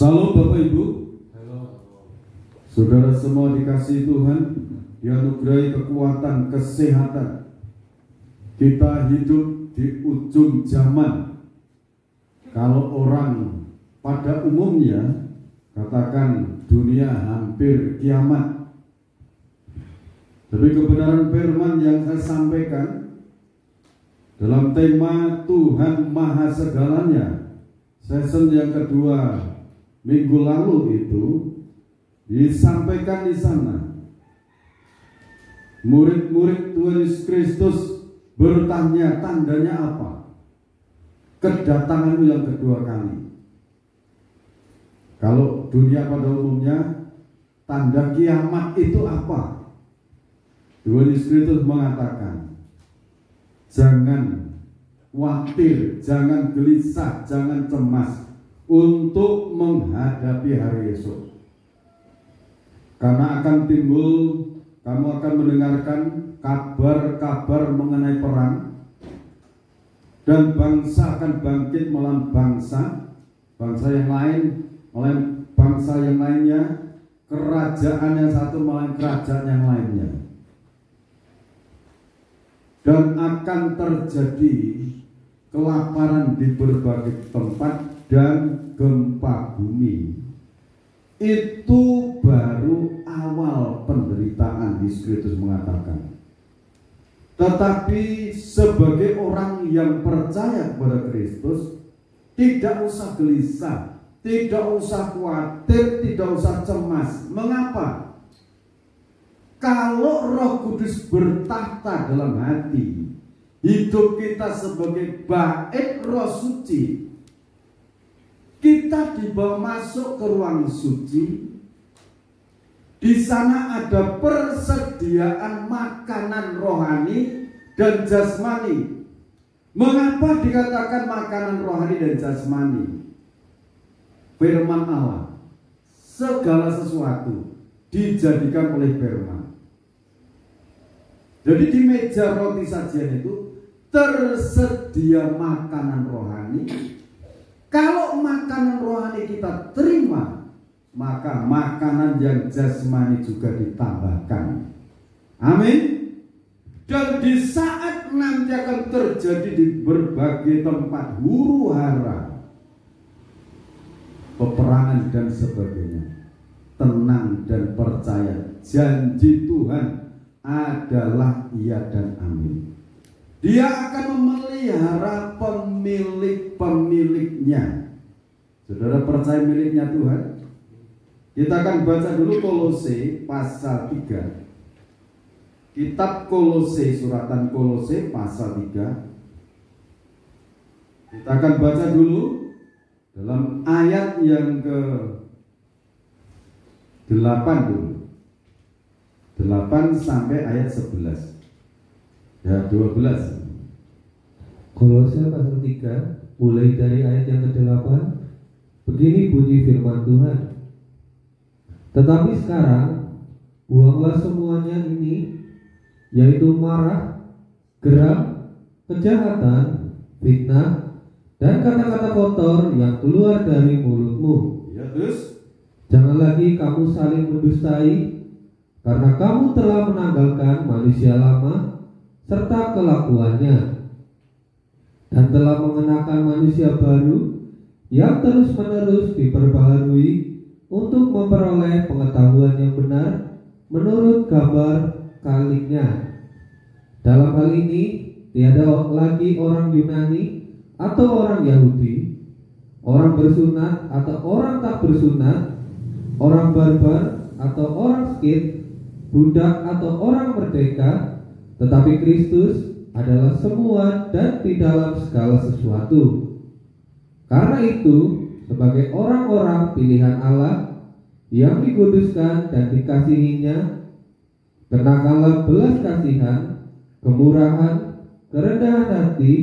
Salam Bapak Ibu. Saudara semua dikasihi Tuhan, dianugerahi kekuatan, kesehatan. Kita hidup di ujung zaman. Kalau orang pada umumnya katakan dunia hampir kiamat. Tapi kebenaran firman yang saya sampaikan dalam tema Tuhan Maha Segalanya, season yang kedua minggu lalu itu disampaikan di sana. Murid-murid Tuhan Yesus Kristus bertanya, tandanya apa? Kedatanganmu yang kedua kali. Kalau dunia pada umumnya, tanda kiamat itu apa? Tuhan Yesus Kristus mengatakan, jangan khawatir, jangan gelisah, jangan cemas untuk menghadapi hari esok. Karena akan timbul, kamu akan mendengarkan kabar-kabar mengenai perang, dan bangsa akan bangkit melawan bangsa, bangsa yang lain melawan bangsa yang lainnya, kerajaan yang satu melawan kerajaan yang lainnya. Dan akan terjadi kelaparan di berbagai tempat dan gempa bumi. Itu baru awal penderitaan, Yesus Kristus mengatakan. Tetapi sebagai orang yang percaya kepada Kristus, tidak usah gelisah, tidak usah khawatir, tidak usah cemas. Mengapa? Kalau Roh Kudus bertahta dalam hati, hidup kita sebagai bait Roh Suci, kita dibawa masuk ke ruang suci. Di sana ada persediaan makanan rohani dan jasmani. Mengapa dikatakan makanan rohani dan jasmani? Firman Allah, segala sesuatu dijadikan oleh firman. Jadi di meja roti sajian itu tersedia makanan rohani. Kalau makanan rohani kita terima, maka makanan yang jasmani juga ditambahkan. Amin. Dan di saat nanti akan terjadi di berbagai tempat huru hara, peperangan dan sebagainya, tenang dan percaya, janji Tuhan adalah iya dan amin. Dia akan memelihara pemilik-pemiliknya. Saudara percaya miliknya Tuhan? Kita akan baca dulu Kolose pasal 3. Kitab Kolose, suratan Kolose pasal 3. Kita akan baca dulu dalam ayat yang ke-8 dulu. 8 sampai ayat 11. Ya, 12. Kolose pasal 3 mulai dari ayat yang ke-8. Begini bunyi firman Tuhan. Tetapi sekarang buanglah semuanya ini, yaitu marah, geram, kejahatan, fitnah, dan kata-kata kotor yang keluar dari mulutmu. Ya, terus jangan lagi kamu saling mendustai, karena kamu telah menanggalkan manusia lama serta kelakuannya, dan telah mengenakan manusia baru yang terus-menerus diperbaharui untuk memperoleh pengetahuan yang benar menurut gambar kaliknya. Dalam hal ini tiada lagi orang Yunani atau orang Yahudi, orang bersunat atau orang tak bersunat, orang barbar atau orang Skit, budak atau orang merdeka, tetapi Kristus adalah semua dan di dalam segala sesuatu. Karena itu, sebagai orang-orang pilihan Allah yang dikuduskan dan dikasihinya, kenakanlah belas kasihan, kemurahan, kerendahan hati,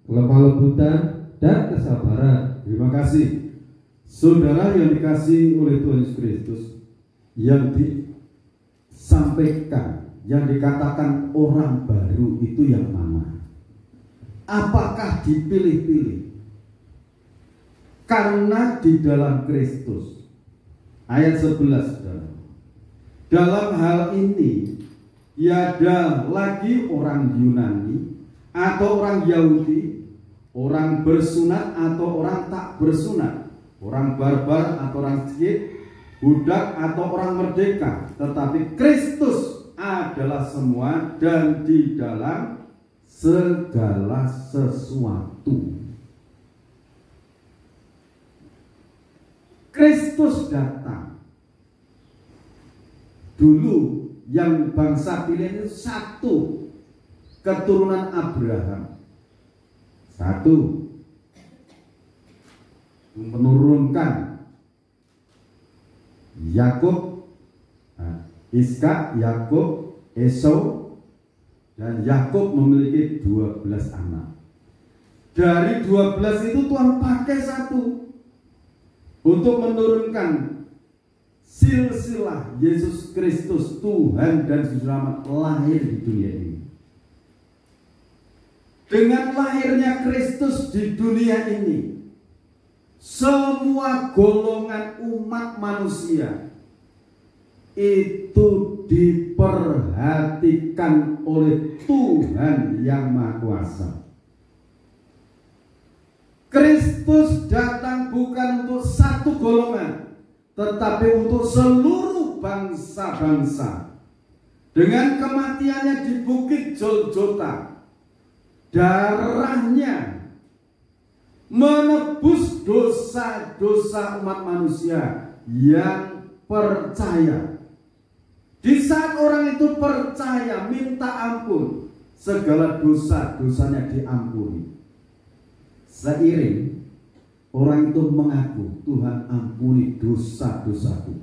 kelemah lembutan, dan kesabaran. terima kasih. Saudara yang dikasihi oleh Tuhan Yesus Kristus, yang disampaikan, yang dikatakan orang baru itu yang mana? Apakah dipilih-pilih? karena di dalam Kristus. Ayat 11, saudara. Dalam hal ini tiada lagi orang Yunani atau orang Yahudi, orang bersunat atau orang tak bersunat, orang barbar atau orang Skit, budak atau orang merdeka, tetapi Kristus adalah semua dan di dalam segala sesuatu. Kristus datang. Dulu yang bangsa pilihan itu satu, keturunan Abraham. Satu, menurunkan Yakub, Iskak, Yakub, Esau, dan Yakub memiliki 12 anak. Dari 12 itu Tuhan pakai satu untuk menurunkan silsilah Yesus Kristus, Tuhan dan Juru Selamat, lahir di dunia ini. Dengan lahirnya Kristus di dunia ini, semua golongan umat manusia itu diperhatikan oleh Tuhan yang Maha Kuasa. Kristus datang bukan untuk satu golongan, tetapi untuk seluruh bangsa-bangsa. Dengan kematiannya di Bukit Golgota, darahnya menebus dosa-dosa umat manusia yang percaya. Di saat orang itu percaya, minta ampun, segala dosa-dosanya diampuni. Seiring orang itu mengaku, Tuhan ampuni dosa-dosaku,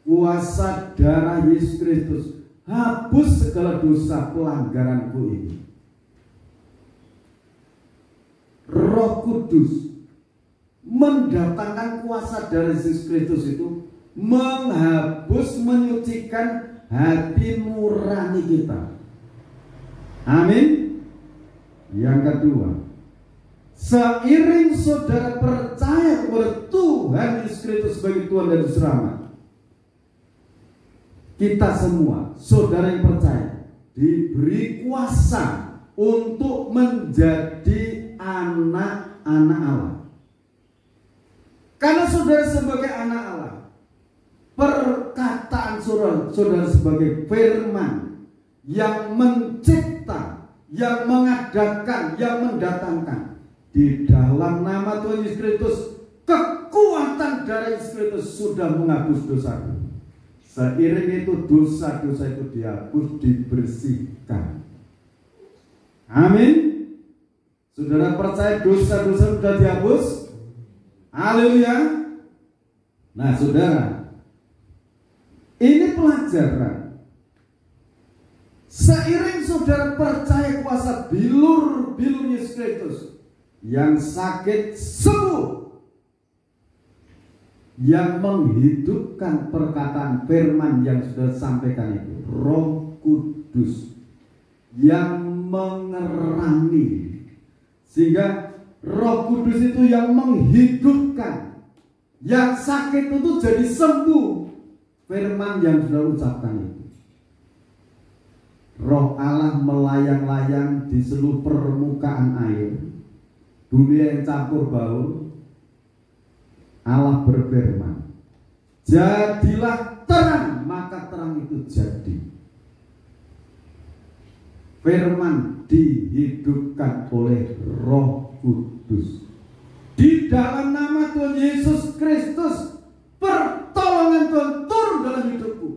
kuasa darah Yesus Kristus hapus segala dosa pelanggaranku ini. Roh Kudus mendatangkan kuasa dari Yesus Kristus itu, menghapus, menyucikan hati nurani kita. Amin. Yang kedua, seiring saudara percaya kepada Tuhan Yesus Kristus sebagai Tuhan dan Juru Selamat, kita semua, saudara yang percaya, diberi kuasa untuk menjadi anak-anak Allah. Karena saudara sebagai anak Allah, perkataan saudara sebagai firman yang mencipta, yang mengadakan, yang mendatangkan. Di dalam nama Tuhan Yesus Kristus, kekuatan darah Yesus Kristus sudah menghapus dosaku. Seiring itu dosa-dosa itu dihapus, dibersihkan. Amin. Saudara percaya dosa-dosa sudah dihapus? Haleluya. Nah saudara, ini pelajaran. Seiring saudara percaya kuasa bilur-bilur Yesus Kristus, yang sakit sembuh, yang menghidupkan perkataan firman yang sudah sampaikan itu, Roh Kudus yang mengerami, sehingga Roh Kudus itu yang menghidupkan, yang sakit itu jadi sembuh. Firman yang sudah ucapkan itu, Roh Allah melayang-layang di seluruh permukaan air, dunia yang campur baur. Allah berfirman, jadilah terang, maka terang itu jadi. Firman dihidupkan oleh Roh Kudus. Di dalam nama Tuhan Yesus Kristus, pertolongan Tuhan turun dalam hidupku.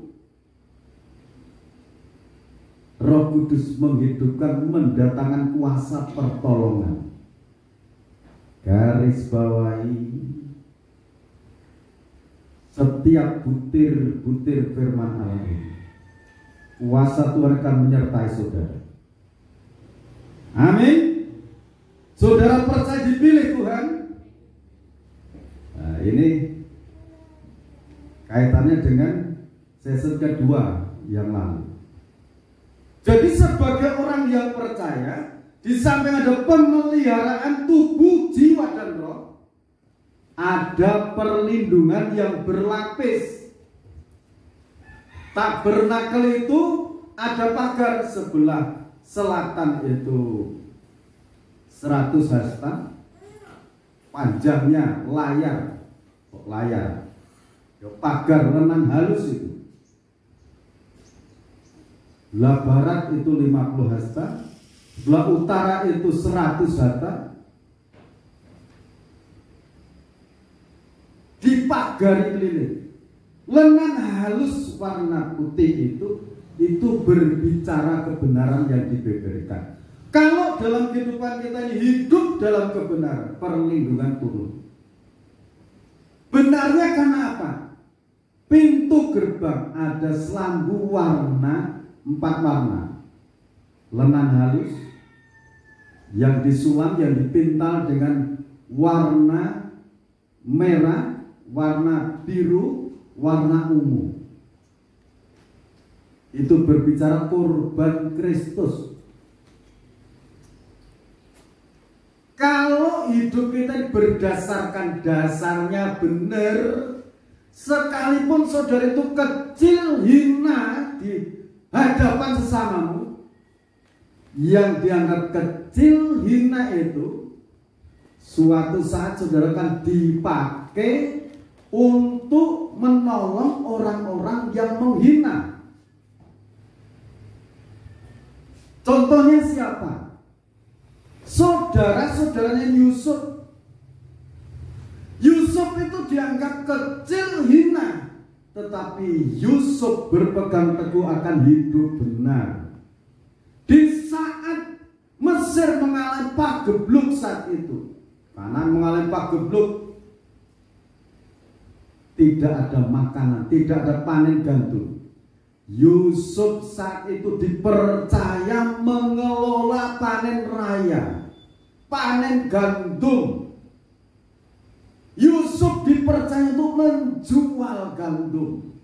Roh Kudus menghidupkan, mendatangkan kuasa pertolongan. Garis bawahi, setiap butir-butir firman Allah ini, kuasa Tuhan akan menyertai saudara. Amin. Saudara percaya dipilih Tuhan. Nah ini kaitannya dengan sesi kedua yang lalu. Jadi sebagai orang yang percaya, di samping ada pemeliharaan tubuh, jiwa dan roh, ada perlindungan yang berlapis. Tabernakel itu ada pagar sebelah selatan itu 100 hasta, panjangnya layar, pagar lenan halus itu. Sebelah barat itu 50 hasta, sebelah utara itu 100 hasta. Dipagari keliling. Lenan halus warna putih itu berbicara kebenaran yang dibeberkan. Kalau dalam kehidupan kita ini hidup dalam kebenaran, perlindungan turun. Benarnya karena apa? Pintu gerbang ada selambu warna 4 warna. Lenan halus yang disulam, yang dipintal dengan warna merah, warna biru, warna ungu. Itu berbicara korban Kristus. Kalau hidup kita berdasarkan dasarnya benar, sekalipun saudara itu kecil, hina di hadapan sesamamu, yang dianggap kecil, hina itu suatu saat saudara akan dipakai untuk menolong orang-orang yang menghina. Contohnya siapa? Saudara-saudaranya Yusuf. Yusuf itu dianggap kecil, hina, tetapi Yusuf berpegang teguh akan hidup benar. Di saat Mesir mengalami pagebluk saat itu, karena mengalami pagebluk, tidak ada makanan, tidak ada panen gandum. Yusuf saat itu dipercaya mengelola panen raya, panen gandum. Yusuf dipercaya untuk menjual gandum,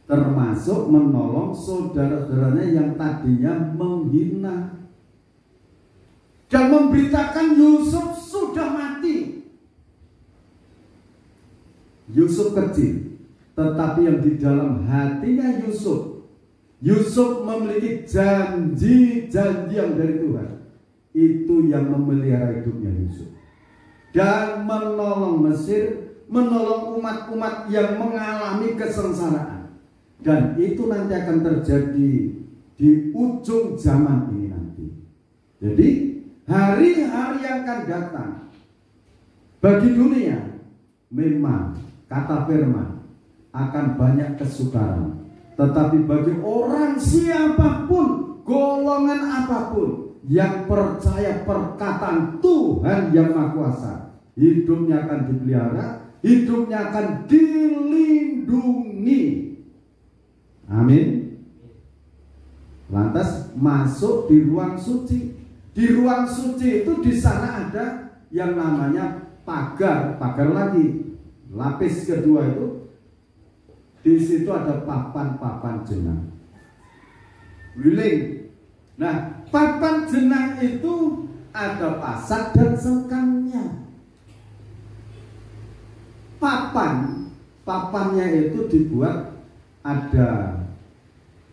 termasuk menolong saudara-saudaranya yang tadinya menghina, dan memberitakan Yusuf sudah mati. Yusuf kecil, tetapi yang di dalam hatinya Yusuf memiliki janji-janji yang dari Tuhan. Itu yang memelihara hidupnya Yusuf, dan menolong Mesir, menolong umat-umat yang mengalami kesengsaraan. Dan itu nanti akan terjadi di ujung zaman ini nanti. Jadi hari-hari yang akan datang bagi dunia, memang kata firman, akan banyak kesukaran. Tetapi bagi orang siapapun, golongan apapun yang percaya perkataan Tuhan yang Maha Kuasa, hidupnya akan dipelihara, hidupnya akan dilindungi. Amin. Lantas masuk di ruang suci. Di ruang suci itu di sana ada yang namanya pagar lagi. Lapis kedua itu, di situ ada papan-papan jenang. Wiling. Nah, papan jenang itu ada pasak dan sengkangnya. Papannya itu dibuat ada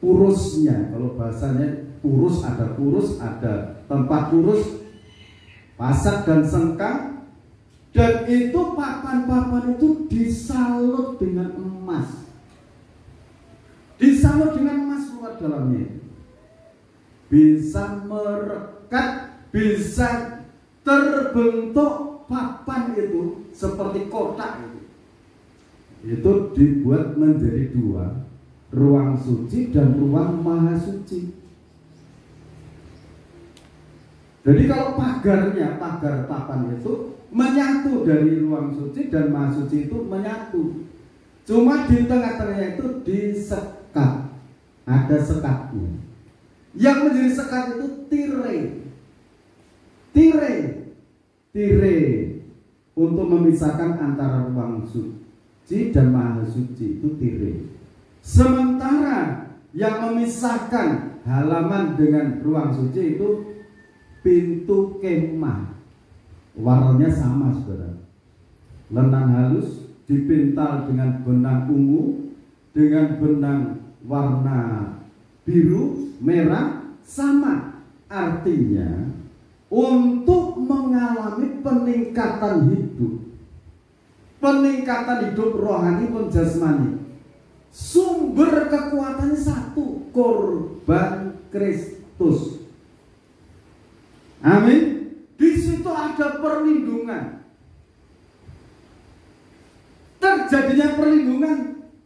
purusnya. Kalau bahasanya purus, ada tempat purus, pasak dan sengkang. Dan itu papan-papan itu disalut dengan emas. Disalut dengan emas luar dalamnya. Bisa merekat, bisa terbentuk papan itu seperti kotak itu. Itu dibuat menjadi dua, ruang suci dan ruang maha suci. Jadi kalau pagar papan itu menyatu dari ruang suci dan maha suci itu menyatu. Cuma di tengah-tengahnya itu disekat, ada sekatnya. Yang menjadi sekat itu tirai untuk memisahkan antara ruang suci dan maha suci, itu tirai. Sementara yang memisahkan halaman dengan ruang suci itu pintu kemah. Warnanya sama, saudara. lenang halus, dipintal dengan benang ungu, dengan benang warna biru, merah, sama. Artinya untuk mengalami peningkatan hidup rohani pun jasmani, sumber kekuatannya satu, korban Kristus. Amin. Di situ ada perlindungan. Terjadinya perlindungan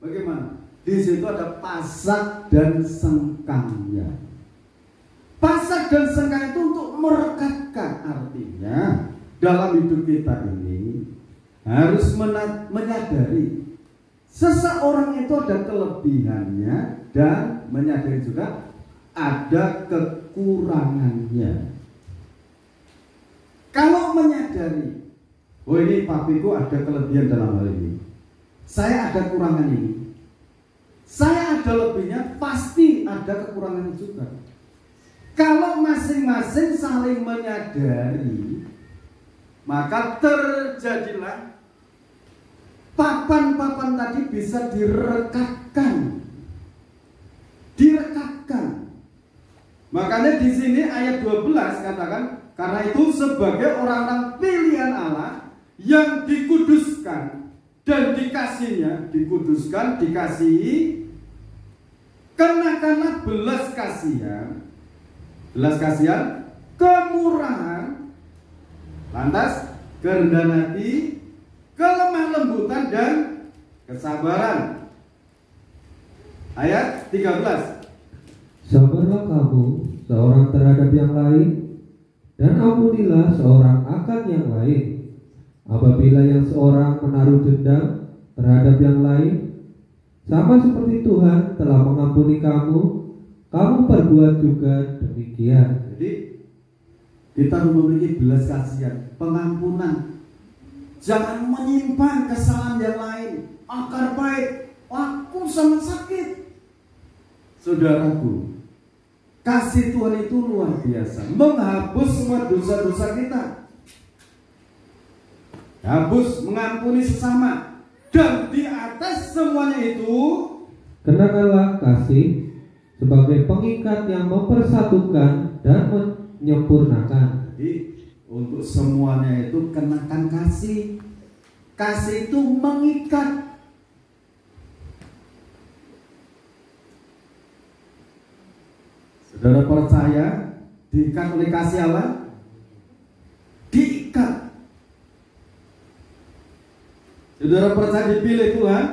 bagaimana? Di situ ada pasak dan sengkangnya. Pasak dan sengkang itu untuk merekatkan, artinya dalam hidup kita ini harus menyadari seseorang itu ada kelebihannya dan menyadari juga ada kekurangannya. Kalau menyadari, oh ini papiku ada kelebihan dalam hal ini, saya ada kurangan ini, saya ada lebihnya, pasti ada kekurangannya juga. Kalau masing-masing saling menyadari, maka terjadilah papan-papan tadi bisa direkatkan. Makanya di sini ayat 12 katakan, karena itu sebagai orang-orang pilihan Allah yang dikuduskan dan dikasihnya, dikasihi, kenakanlah belas kasihan, kemurahan, lantas kerendahan hati, kelemah lembutan dan kesabaran. Ayat 13. Sabarlah kamu seorang terhadap yang lain, dan ampunilah seorang akan yang lain. Apabila yang seorang menaruh dendam terhadap yang lain, sama seperti Tuhan telah mengampuni kamu, kamu perbuat juga demikian. Jadi kita harus memiliki belas kasihan, pengampunan. Jangan menyimpan kesalahan yang lain. Akar baik, aku sangat sakit. Saudaraku, kasih Tuhan itu luar biasa, menghapus semua dosa-dosa kita, hapus, mengampuni sesama, dan di atas semuanya itu kenakanlah kasih sebagai pengikat yang mempersatukan dan menyempurnakan. Jadi untuk semuanya itu kenakan kasih. Kasih itu mengikat. Saudara percaya diikat oleh kasih Allah? Diikat. Saudara percaya dipilih Tuhan?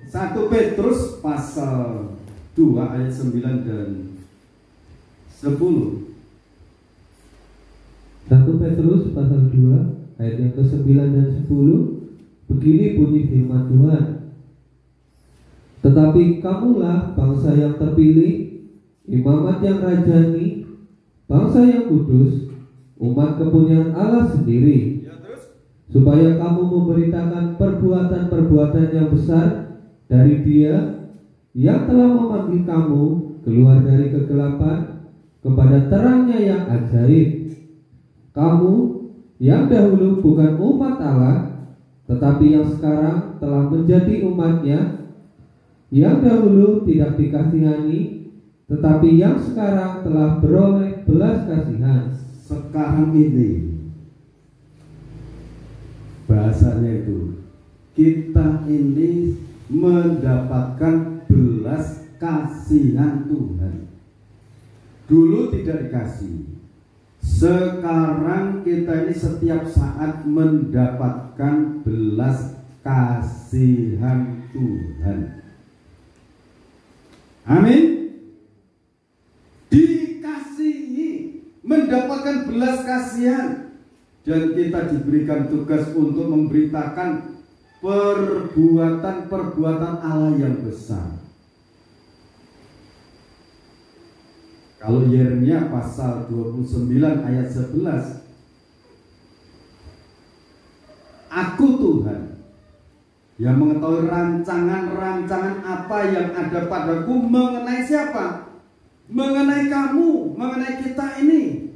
1 Petrus pasal 2 ayat 9 dan 10. 1 Petrus pasal 2 ayat yang ke-9 dan 10. Begini bunyi firman Tuhan. Tetapi kamulah bangsa yang terpilih, imamat yang rajani, bangsa yang kudus, umat kepunyaan Allah sendiri, supaya kamu memberitakan perbuatan-perbuatan yang besar dari Dia yang telah memanggil kamu keluar dari kegelapan kepada terangnya yang ajaib. Kamu yang dahulu bukan umat Allah, tetapi yang sekarang telah menjadi umatnya, yang dahulu tidak dikasihani, tetapi yang sekarang telah beroleh belas kasihan. Sekarang ini bahasanya itu, kita ini mendapatkan belas kasihan Tuhan. Dulu tidak dikasih, sekarang kita ini setiap saat mendapatkan belas kasihan Tuhan. Amin. Dikasihi, mendapatkan belas kasihan, dan kita diberikan tugas untuk memberitakan perbuatan-perbuatan Allah yang besar. Kalau Yeremia pasal 29 ayat 11, Aku Tuhan yang mengetahui rancangan-rancangan apa yang ada padaku mengenai siapa? Mengenai kamu, mengenai kita ini.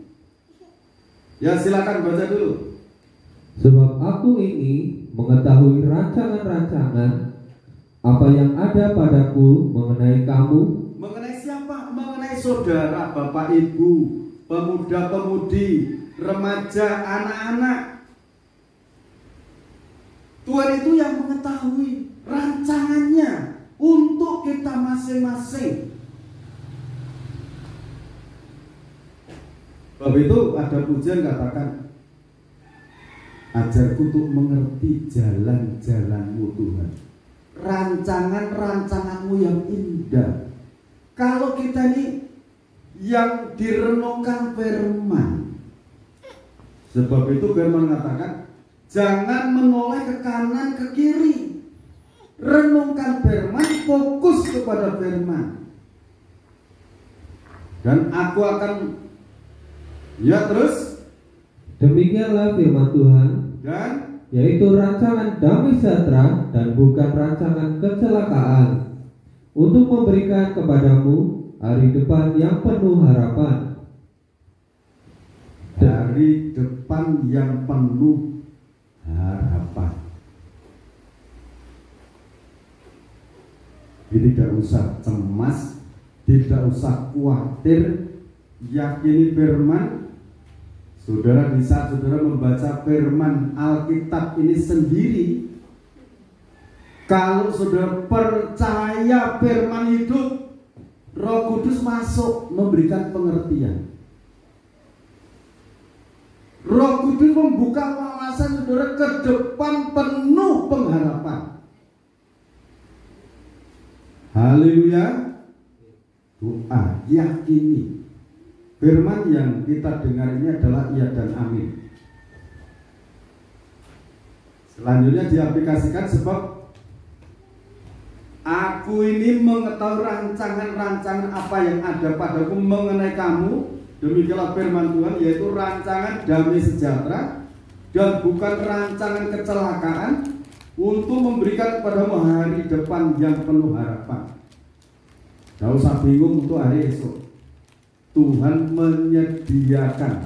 Ya silakan baca dulu. Sebab aku ini mengetahui rancangan-rancangan apa yang ada padaku mengenai kamu. Mengenai siapa? Mengenai saudara, bapak, ibu, pemuda-pemudi, remaja, anak-anak. Tuhan itu yang mengetahui rancangannya untuk kita masing-masing. Sebab itu ada pujian katakan, ajarku untuk mengerti jalan-jalanmu Tuhan, rancangan-rancanganmu yang indah. Kalau kita ini yang direnungkan firman, sebab itu firman mengatakan, jangan menoleh ke kanan ke kiri. Renungkan firman, fokus kepada firman. Dan aku akan, ya terus, demikianlah firman Tuhan, dan yaitu rancangan damai sejahtera dan bukan rancangan kecelakaan, untuk memberikan kepadamu hari depan yang penuh harapan. Hari depan yang penuh harapan. Jadi tidak usah cemas, tidak usah khawatir, yakini firman. Saudara, di saat saudara membaca firman Alkitab ini sendiri, kalau saudara percaya firman hidup, Roh Kudus masuk memberikan pengertian. Roh Kudus membuka wawasan saudara ke depan penuh pengharapan. Haleluya. Doa, yakini firman yang kita dengar ini adalah iya dan amin. Selanjutnya diaplikasikan, sebab aku ini mengetahui rancangan-rancangan apa yang ada padaku mengenai kamu. Demikianlah firman Tuhan, yaitu rancangan damai sejahtera dan bukan rancangan kecelakaan, untuk memberikan kepadamu hari depan yang penuh harapan. Gak usah bingung untuk hari esok. Tuhan menyediakan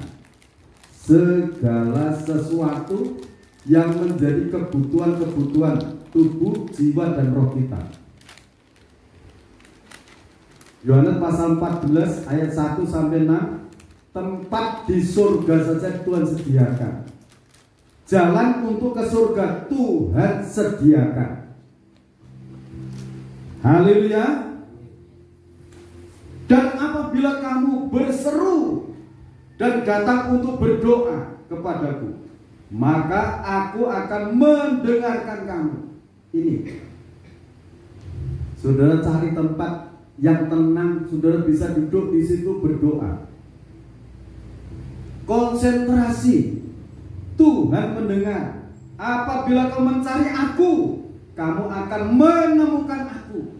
segala sesuatu yang menjadi kebutuhan-kebutuhan tubuh, jiwa, dan roh kita. Yohanes pasal 14 ayat 1 sampai 6, tempat di surga saja Tuhan sediakan. Jalan untuk ke surga Tuhan sediakan. Haleluya. Dan apabila kamu berseru dan datang untuk berdoa kepadaku, maka aku akan mendengarkan kamu. Ini, saudara cari tempat yang tenang, saudara bisa duduk di situ berdoa. Konsentrasi. Tuhan mendengar. Apabila kau mencari aku, kamu akan menemukan aku.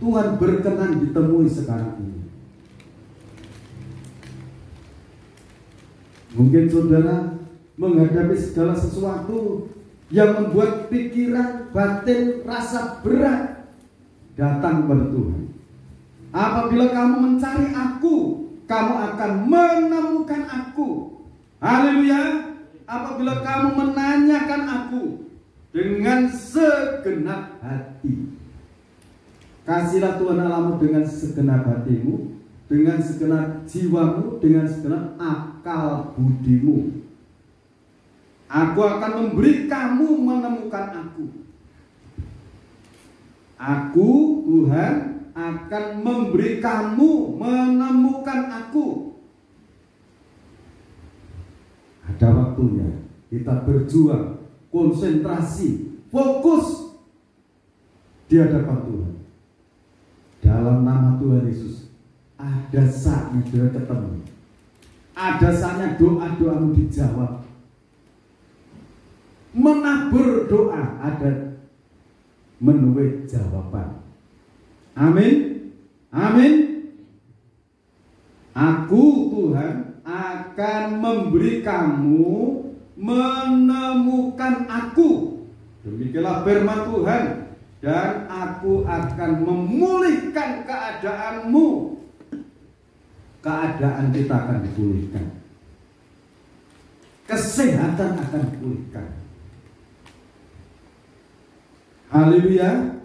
Tuhan berkenan ditemui sekarang ini. Mungkin saudara menghadapi segala sesuatu yang membuat pikiran, batin, rasa berat. Datang kepada Tuhan. Apabila kamu mencari aku, kamu akan menemukan aku. Haleluya. Apabila kamu menanyakan aku dengan segenap hati. Kasihlah Tuhan Allahmu dengan segenap hatimu, dengan segenap jiwamu, dengan segenap akal budimu. Aku akan memberi kamu menemukan aku. Aku, Tuhan, akan memberi kamu menemukan aku. Ada waktunya kita berjuang, konsentrasi, fokus di hadapan Tuhan. Dalam nama Tuhan Yesus, ada saatnya dia ketemu. Ada saatnya doa-doamu dijawab. Menabur doa, ada menuai jawaban. Amin. Amin. Aku, Tuhan, akan memberi kamu menemukan aku. Demikianlah firman Tuhan. Dan aku akan memulihkan keadaanmu. Keadaan kita akan dipulihkan. Kesehatan akan dipulihkan. Haleluya.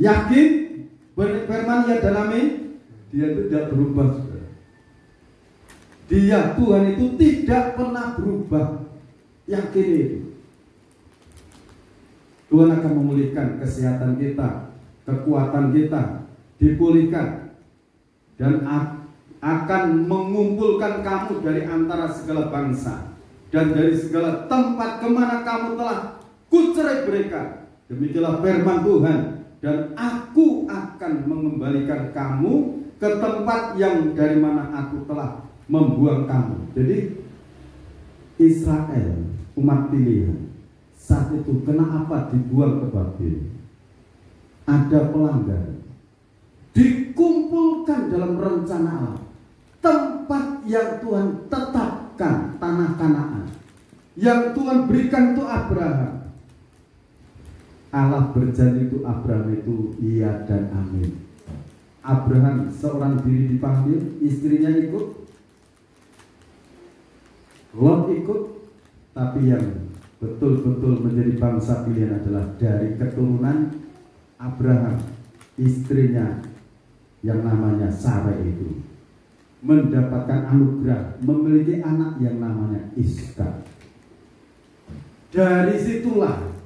Yakin firman ya dan amin. Dia itu tidak berubah, saudara. Dia, Tuhan itu tidak pernah berubah. Yakin itu. Tuhan akan memulihkan kesehatan kita, kekuatan kita dipulihkan, dan akan mengumpulkan kamu dari antara segala bangsa dan dari segala tempat kemana kamu telah kucerai mereka. Demikianlah firman Tuhan, dan aku akan mengembalikan kamu ke tempat yang dari mana aku telah membuang kamu. Jadi Israel, umat pilihan, saat itu kenapa dibuang ke Babel? Ada pelanggaran. Dikumpulkan dalam rencana Allah, tempat yang Tuhan tetapkan, tanah Kanaan yang Tuhan berikan untuk Abraham. Allah berjanji untuk Abraham itu iya dan amin. Abraham seorang diri dipanggil, istrinya ikut, Lot ikut, tapi yang betul-betul menjadi bangsa pilihan adalah dari keturunan Abraham, istrinya yang namanya Sarah itu mendapatkan anugerah, memiliki anak yang namanya Ishak. Dari situlah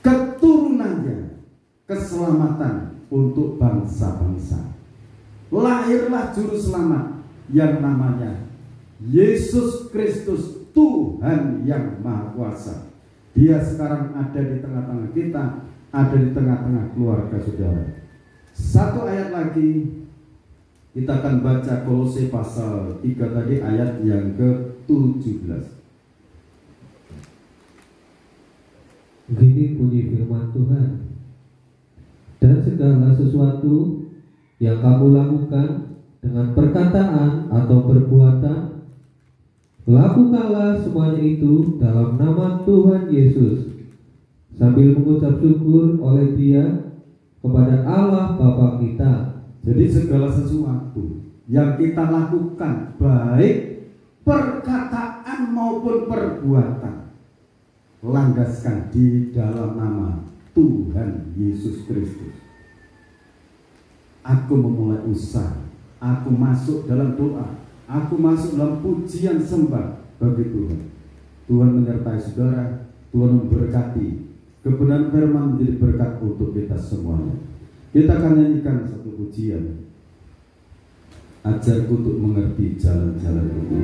keturunannya keselamatan untuk bangsa-bangsa. Lahirlah juru selamat yang namanya Yesus Kristus, Tuhan yang Maha Kuasa. Dia sekarang ada di tengah-tengah kita, ada di tengah-tengah keluarga saudara. Satu ayat lagi kita akan baca Kolose pasal 3 tadi, ayat yang ke-17. Begini bunyi firman Tuhan. Dan segala sesuatu yang kamu lakukan dengan perkataan atau perbuatan, lakukanlah semuanya itu dalam nama Tuhan Yesus, sambil mengucap syukur oleh Dia kepada Allah Bapa kita. Jadi segala sesuatu yang kita lakukan, baik perkataan maupun perbuatan, landaskan di dalam nama Tuhan Yesus Kristus. Aku memulai usaha, aku masuk dalam doa, aku masuk dalam pujian sembah bagi Tuhan. Tuhan menyertai saudara, Tuhan memberkati. Kebenaran firman menjadi berkat untuk kita semuanya. Kita akan nyanyikan satu pujian. Ajarku untuk mengerti jalan-jalan itu.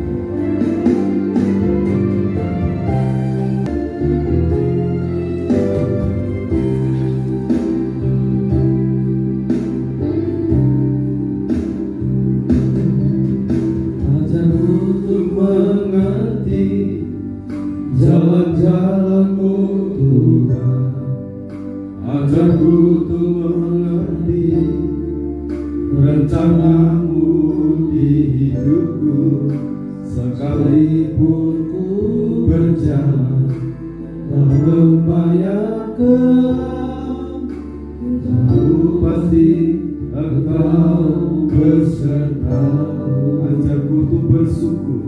Jalan-jalanmu Tuhan, ajarku untuk mengerti rencanamu di hidupku. Sekalipun ku berjalan dalam lembah yang gelap, jauh pasti Engkau besertaku. Ajarku untuk bersyukur,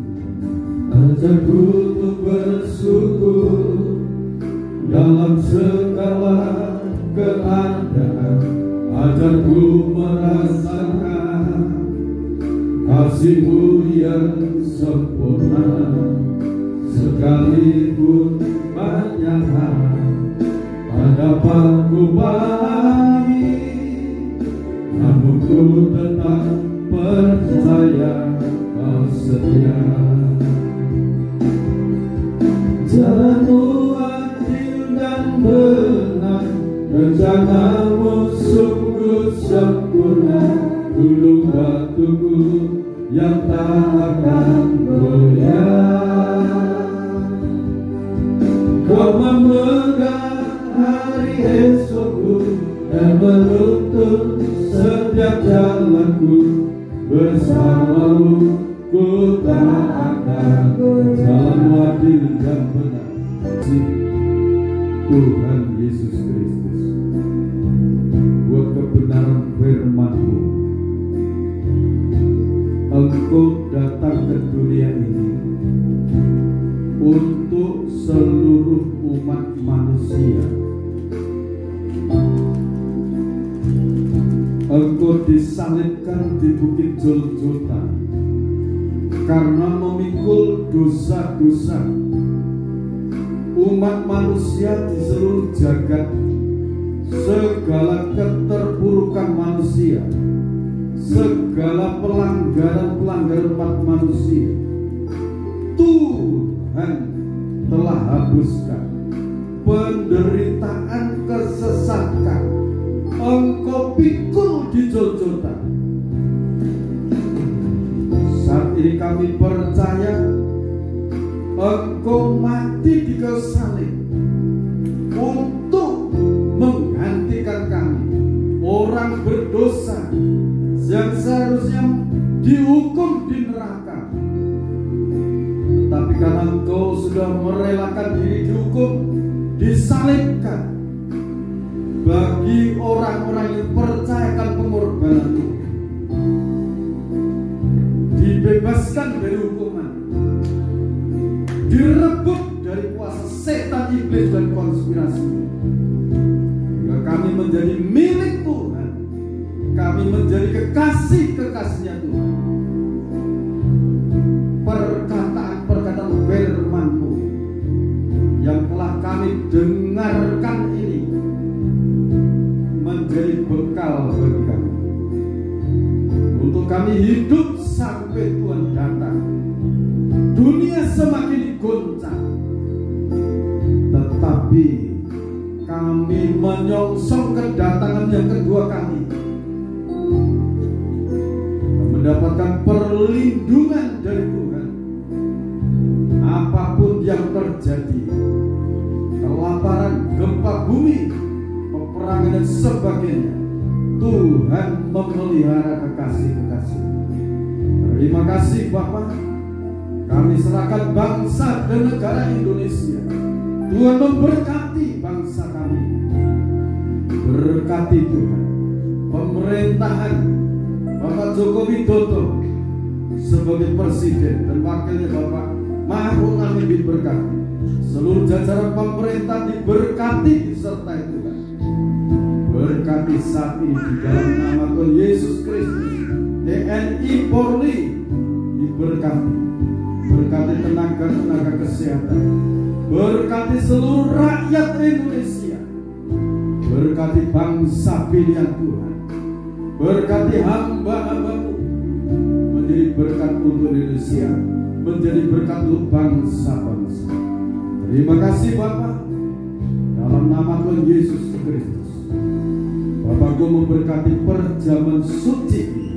ajarku untuk bersyukur dalam segala keadaan. Ajarku merasakan kasih-Mu yang sempurna, sekalipun banyak hal hadapanku pahami, namun ku tetap percaya Kau setia. Jalan-Mu adil dan benar, rencana-Mu sungguh sempurna. Gunung batuku yang tak akan goyah, Kau memegang hari esokku dan menuntun setiap jalanku. Bersama-Mu ku tak akan goyah. Jalan-Mu adil dan benar, Tuhan Yesus Kristus. Buat kebenaran firman-Mu, Engkau datang ke dunia ini untuk seluruh umat manusia Engkau disalibkan di bukit Golgota karena memikul dosa-dosa umat manusia di seluruh jagat, segala keterpurukan manusia, segala pelanggaran-pelanggaran umat manusia. Tuhan telah hapuskan penderitaan kesesatan. Engkau pikul di Golgota. Saat ini kami percaya Engkau mati di kayu salib untuk menggantikan kami, orang berdosa yang seharusnya dihukum di neraka. Tetapi karena Engkau sudah merelakan diri dihukum, disalibkan, bagi orang-orang yang percayakan pengorbanan Tuhan, dibebaskan dari hukuman, direbut dari kuasa setan, iblis, dan konspirasi, hingga kami menjadi milik Tuhan, kami menjadi kekasih-kekasihnya Tuhan. Perkataan-perkataan firman-Mu yang telah kami dengarkan ini menjadi bekal bagi kami untuk kami hidup sampai Tuhan datang. Dunia semakin digoncang, tetapi kami menyongsong kedatangan yang kedua kali, mendapatkan perlindungan dari Tuhan. Apapun yang terjadi, kelaparan, gempa bumi, peperangan dan sebagainya, Tuhan memelihara kekasih-kekasih. Terima kasih Bapak. Kami serahkan bangsa dan negara Indonesia. Tuhan memberkati bangsa kami. Berkati Tuhan pemerintahan Bapak Joko Widodo sebagai presiden dan wakilnya Bapak Ma'ruf Amin diberkati. Seluruh jajaran pemerintah diberkati disertai Tuhan. Berkati saat ini di dalam nama Tuhan Yesus Kristus. TNI Polri diberkati. Berkati tenaga-tenaga kesehatan. Berkati seluruh rakyat Indonesia. Berkati bangsa pilihan Tuhan. Berkati hamba-hamba-Mu menjadi berkat untuk Indonesia, menjadi berkat untuk bangsa-bangsa. Terima kasih Bapak. Dalam nama Tuhan Yesus Kristus, Bapakku memberkati perjamuan suci ini,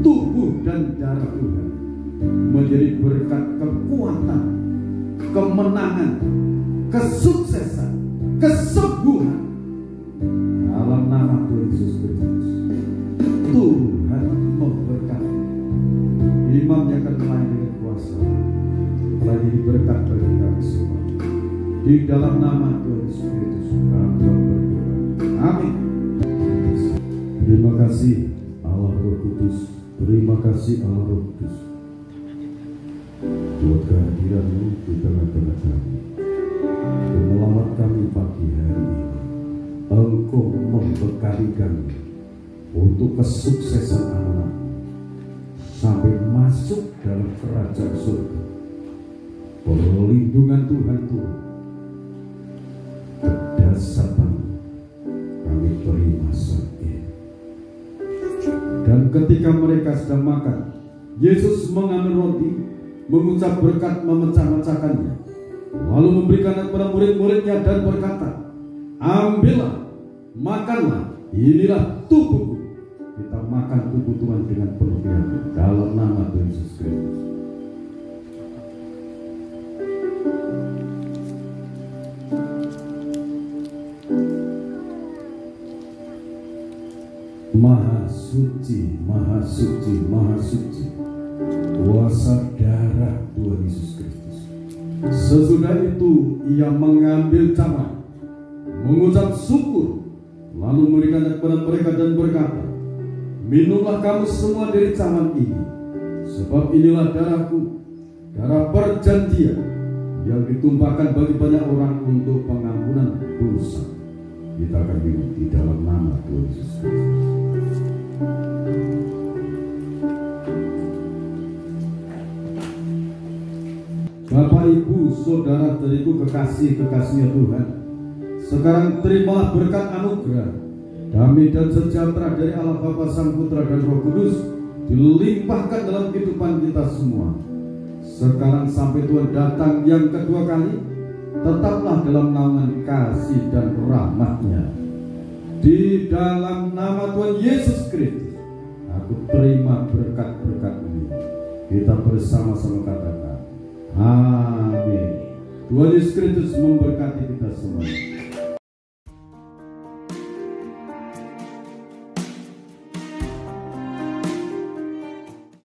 tubuh dan darah Tuhan, menjadi berkat kekuatan, kemenangan, kesuksesan, kesembuhan. Dalam nama Tuhan Yesus Kristus, Tuhan memberkati imam yang akan melayani dengan kuasa, melayani berkat bagi kami semua. Di dalam nama Tuhan Yesus Kristus kami berdoa. Amin. Terima kasih Allah Roh Kudus. Terima kasih Allah Roh Kudus buat kehadiran-Mu di tengah-tengah kami, untuk melamar kami pagi hari ini. Engkau membekali kami untuk kesuksesan anak sampai masuk dalam kerajaan surga. Perlindungan Tuhan Tuhan, kedasatan kami terima saat ini. Dan ketika mereka sedang makan, Yesus mengambil roti, mengucap berkat, memecah-mecahkannya, lalu memberikannya kepada murid-muridnya dan berkata, ambillah, makanlah, inilah tubuhku. Kita makan tubuh Tuhan dengan penuh hati dalam nama Tuhan Yesus Kristus. Maha suci, maha suci, maha suci, kuasa darah Tuhan Yesus Kristus. Sesudah itu ia mengambil cawan, mengucap syukur, lalu memberikannya kepada mereka dan berkata, minumlah kamu semua dari cawan ini, sebab inilah darahku, darah perjanjian yang ditumpahkan bagi banyak orang untuk pengampunan dosa. Kita akan minum di dalam nama Tuhan Yesus Kristus. saudara-saudariku kekasih-kekasihnya Tuhan, sekarang terimalah berkat anugerah, damai dan sejahtera dari Allah Bapa, Sang Putra dan Roh Kudus dilimpahkan dalam kehidupan kita semua. Sekarang sampai Tuhan datang yang kedua kali, tetaplah dalam naungan kasih dan rahmat-Nya. Di dalam nama Tuhan Yesus Kristus, aku terima berkat-berkat ini. Kita bersama-sama katakan, amin. Tuhan Yesus Kristus memberkati kita semua.